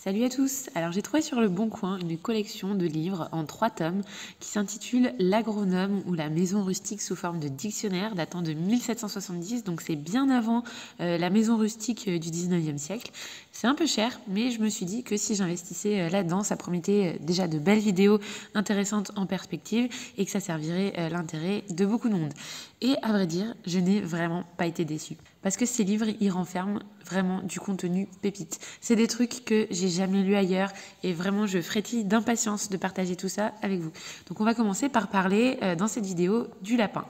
Salut à tous. Alors j'ai trouvé sur le Bon Coin une collection de livres en 3 tomes qui s'intitule L'agronome ou la maison rustique sous forme de dictionnaire datant de 1770, donc c'est bien avant la maison rustique du 19e siècle. C'est un peu cher, mais je me suis dit que si j'investissais là-dedans, ça promettait déjà de belles vidéos intéressantes en perspective et que ça servirait l'intérêt de beaucoup de monde. Et à vrai dire, je n'ai vraiment pas été déçue. Parce que ces livres, ils renferment vraiment du contenu pépite. C'est des trucs que j'ai jamais lus ailleurs et vraiment je frétille d'impatience de partager tout ça avec vous. Donc on va commencer par parler dans cette vidéo du lapin.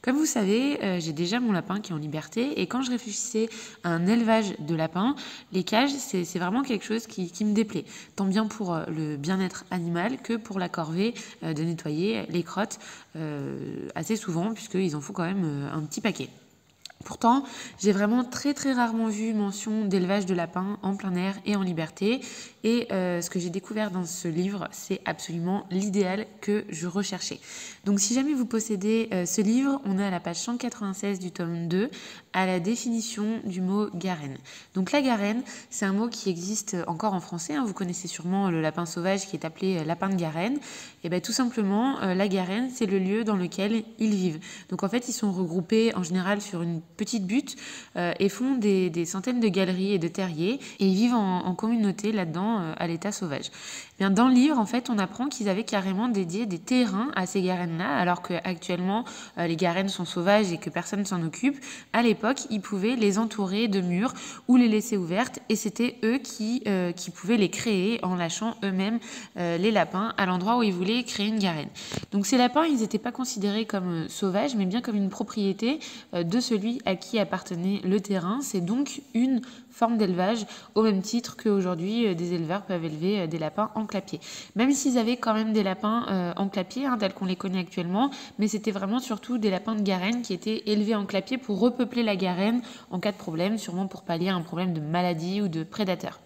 Comme vous savez, j'ai déjà mon lapin qui est en liberté et quand je réfléchissais à un élevage de lapins, les cages, c'est vraiment quelque chose qui me déplaît. Tant bien pour le bien-être animal que pour la corvée de nettoyer les crottes assez souvent puisqu'ils en font quand même un petit paquet. Pourtant, j'ai vraiment très rarement vu mention d'élevage de lapins en plein air et en liberté. Et ce que j'ai découvert dans ce livre, c'est absolument l'idéal que je recherchais. Donc si jamais vous possédez ce livre, on est à la page 196 du tome 2, à la définition du mot garenne. Donc la garenne, c'est un mot qui existe encore en français. Vous connaissez sûrement le lapin sauvage qui est appelé lapin de garenne. Et bien tout simplement, la garenne, c'est le lieu dans lequel ils vivent. Donc en fait, ils sont regroupés en général sur une petite butte et font des centaines de galeries et de terriers et ils vivent en communauté là-dedans à l'état sauvage. Bien, dans le livre, en fait, on apprend qu'ils avaient carrément dédié des terrains à ces garennes-là, alors qu'actuellement, les garennes sont sauvages et que personne ne s'en occupe. À l'époque, ils pouvaient les entourer de murs ou les laisser ouvertes et c'était eux qui pouvaient les créer en lâchant eux-mêmes les lapins à l'endroit où ils voulaient créer une garenne. Donc ces lapins, ils n'étaient pas considérés comme sauvages, mais bien comme une propriété de celui à qui appartenait le terrain. C'est donc une forme d'élevage au même titre qu'aujourd'hui des éleveurs peuvent élever des lapins en clapier. Même s'ils avaient quand même des lapins en clapier, tels qu'on les connaît actuellement, mais c'était vraiment surtout des lapins de garenne qui étaient élevés en clapier pour repeupler la garenne en cas de problème, sûrement pour pallier un problème de maladie ou de prédateur.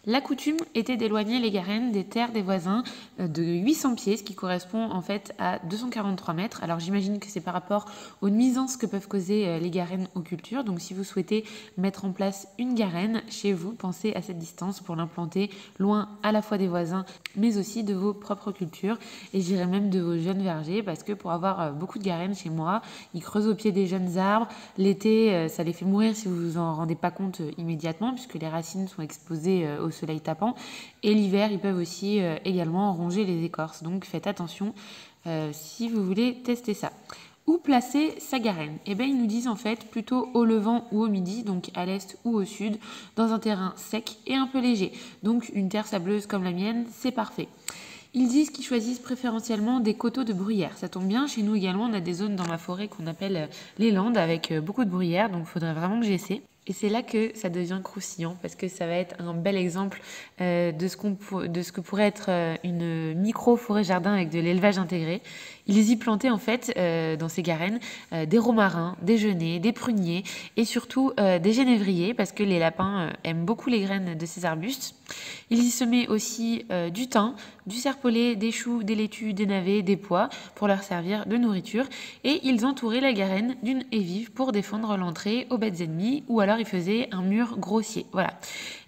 La coutume était d'éloigner les garennes des terres des voisins de 800 pieds, ce qui correspond en fait à 243 mètres. Alors j'imagine que c'est par rapport aux nuisances que peuvent causer les garennes aux cultures. Donc si vous souhaitez mettre en place une garenne chez vous, pensez à cette distance pour l'implanter loin à la fois des voisins, mais aussi de vos propres cultures. Et je dirais même de vos jeunes vergers, parce que pour avoir beaucoup de garennes chez moi, ils creusent au pied des jeunes arbres. L'été, ça les fait mourir si vous vous en rendez pas compte immédiatement, puisque les racines sont exposées au soleil tapant. Et l'hiver, ils peuvent aussi également ronger les écorces. Donc faites attention si vous voulez tester ça. Où placer sa garenne? Eh bien, ils nous disent en fait plutôt au levant ou au midi, donc à l'est ou au sud, dans un terrain sec et un peu léger. Donc une terre sableuse comme la mienne, c'est parfait. Ils disent qu'ils choisissent préférentiellement des coteaux de bruyère. Ça tombe bien, chez nous également, on a des zones dans ma forêt qu'on appelle les landes avec beaucoup de bruyère, donc il faudrait vraiment que j'essaie. Et c'est là que ça devient croustillant parce que ça va être un bel exemple de ce que pourrait être une micro-forêt jardin avec de l'élevage intégré. Ils y plantaient en fait dans ces garennes des romarins, des genêts, des pruniers et surtout des genévriers parce que les lapins aiment beaucoup les graines de ces arbustes. Ils y semaient aussi du thym, du serpolet, des choux, des laitues, des navets, des pois pour leur servir de nourriture et ils entouraient la garenne d'une haie vive pour défendre l'entrée aux bêtes ennemies ou alors ils faisaient un mur grossier. Voilà.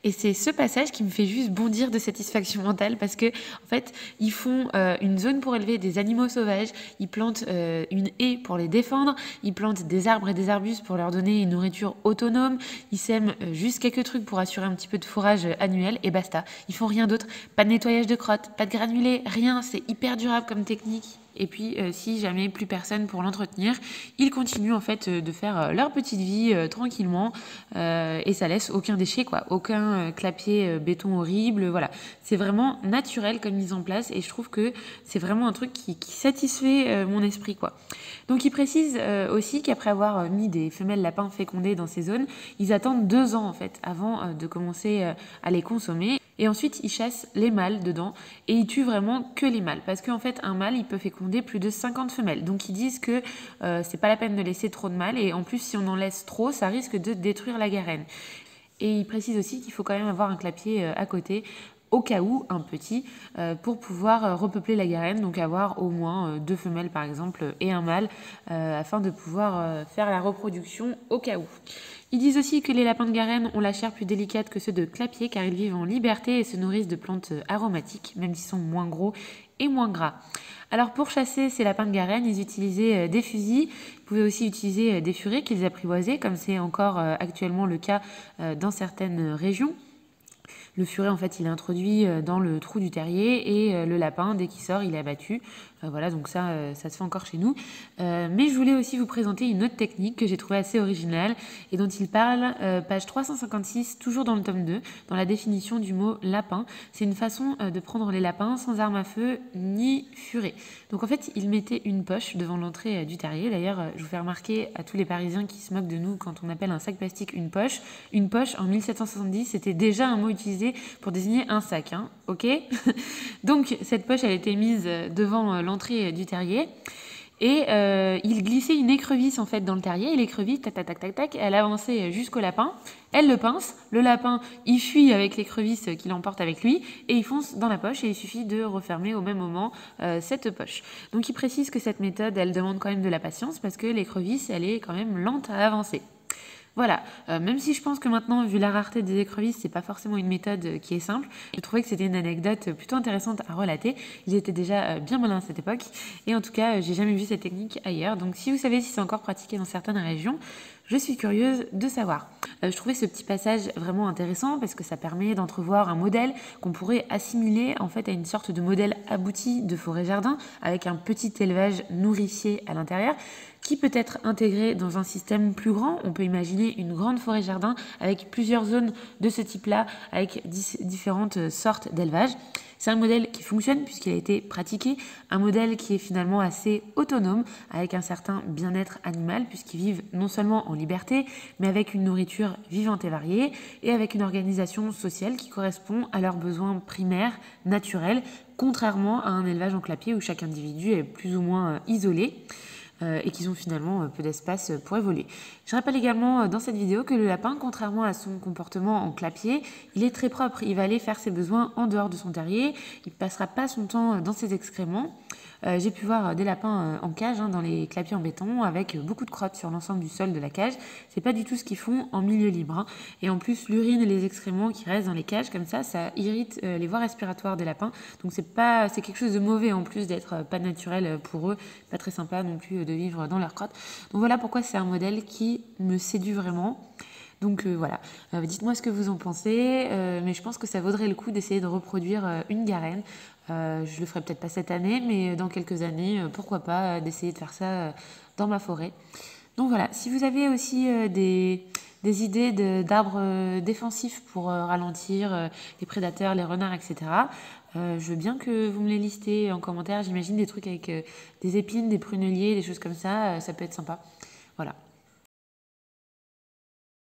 Et c'est ce passage qui me fait juste bondir de satisfaction mentale parce que en fait, ils font une zone pour élever des animaux sauvages, ils plantent une haie pour les défendre, ils plantent des arbres et des arbustes pour leur donner une nourriture autonome, ils sèment juste quelques trucs pour assurer un petit peu de fourrage annuel et basta. Ils font rien d'autre, pas de nettoyage de crottes, pas de granulés, rien, c'est hyper durable comme technique. Et puis, si jamais plus personne pour l'entretenir, ils continuent en fait de faire leur petite vie tranquillement et ça laisse aucun déchet, quoi, aucun clapier béton horrible. Voilà, c'est vraiment naturel comme mise en place et je trouve que c'est vraiment un truc qui satisfait mon esprit, quoi. Donc, ils précisent aussi qu'après avoir mis des femelles lapins fécondés dans ces zones, ils attendent 2 ans en fait avant de commencer à les consommer. Et ensuite, ils chassent les mâles dedans et ils tuent vraiment que les mâles. Parce qu'en fait, un mâle, il peut féconder plus de 50 femelles. Donc, ils disent que c'est pas la peine de laisser trop de mâles. Et en plus, si on en laisse trop, ça risque de détruire la garenne. Et ils précisent aussi qu'il faut quand même avoir un clapier à côté au cas où un petit, pour pouvoir repeupler la garenne, donc avoir au moins 2 femelles par exemple et un mâle, afin de pouvoir faire la reproduction au cas où. Ils disent aussi que les lapins de Garenne ont la chair plus délicate que ceux de Clapier car ils vivent en liberté et se nourrissent de plantes aromatiques, même s'ils sont moins gros et moins gras. Alors pour chasser ces lapins de Garenne, ils utilisaient des fusils, ils pouvaient aussi utiliser des furets qu'ils apprivoisaient, comme c'est encore actuellement le cas dans certaines régions. Le furet, en fait, il est introduit dans le trou du terrier et le lapin, dès qu'il sort, il est abattu. Voilà, donc ça se fait encore chez nous. Mais je voulais aussi vous présenter une autre technique que j'ai trouvée assez originale et dont il parle, page 356, toujours dans le tome 2, dans la définition du mot lapin. C'est une façon de prendre les lapins sans arme à feu ni furet. Donc en fait, il mettait une poche devant l'entrée du terrier. D'ailleurs, je vous fais remarquer à tous les Parisiens qui se moquent de nous quand on appelle un sac plastique une poche. Une poche, en 1770, c'était déjà un mot utilisé pour désigner un sac, hein, ok. Donc cette poche, elle était mise devant l'entrée du terrier et il glissait une écrevisse en fait dans le terrier et l'écrevisse, tac tac tac tac tac, elle avançait jusqu'au lapin, elle le pince, le lapin il fuit avec l'écrevisse qu'il emporte avec lui et il fonce dans la poche et il suffit de refermer au même moment cette poche. Donc il précise que cette méthode, elle demande quand même de la patience parce que l'écrevisse, elle est quand même lente à avancer. Voilà, même si je pense que maintenant, vu la rareté des écrevisses, c'est pas forcément une méthode qui est simple, je trouvais que c'était une anecdote plutôt intéressante à relater. Ils étaient déjà bien malins à cette époque, et en tout cas, j'ai jamais vu cette technique ailleurs. Donc si vous savez si c'est encore pratiqué dans certaines régions, je suis curieuse de savoir. Je trouvais ce petit passage vraiment intéressant parce que ça permet d'entrevoir un modèle qu'on pourrait assimiler en fait à une sorte de modèle abouti de forêt-jardin avec un petit élevage nourricier à l'intérieur qui peut être intégré dans un système plus grand. On peut imaginer une grande forêt-jardin avec plusieurs zones de ce type-là, avec différentes sortes d'élevage. C'est un modèle qui fonctionne puisqu'il a été pratiqué, un modèle qui est finalement assez autonome, avec un certain bien-être animal puisqu'ils vivent non seulement en liberté, mais avec une nourriture vivante et variée, et avec une organisation sociale qui correspond à leurs besoins primaires, naturels, contrairement à un élevage en clapier où chaque individu est plus ou moins isolé. Et qu'ils ont finalement peu d'espace pour évoluer. Je rappelle également dans cette vidéo que le lapin, contrairement à son comportement en clapier, il est très propre. Il va aller faire ses besoins en dehors de son terrier. Il ne passera pas son temps dans ses excréments. J'ai pu voir des lapins en cage, dans les clapiers en béton, avec beaucoup de crottes sur l'ensemble du sol de la cage. C'est pas du tout ce qu'ils font en milieu libre. Et en plus, l'urine et les excréments qui restent dans les cages, comme ça irrite les voies respiratoires des lapins. Donc c'est quelque chose de mauvais en plus d'être pas naturel pour eux. Pas très sympa non plus de vivre dans leurs crottes. Donc voilà pourquoi c'est un modèle qui me séduit vraiment. Donc voilà, dites-moi ce que vous en pensez, mais je pense que ça vaudrait le coup d'essayer de reproduire une garenne. Je le ferai peut-être pas cette année, mais dans quelques années, pourquoi pas d'essayer de faire ça dans ma forêt. Donc voilà, si vous avez aussi des idées d'arbres défensifs pour ralentir les prédateurs, les renards, etc., je veux bien que vous me les listez en commentaire. J'imagine des trucs avec des épines, des pruneliers, des choses comme ça, ça peut être sympa. Voilà.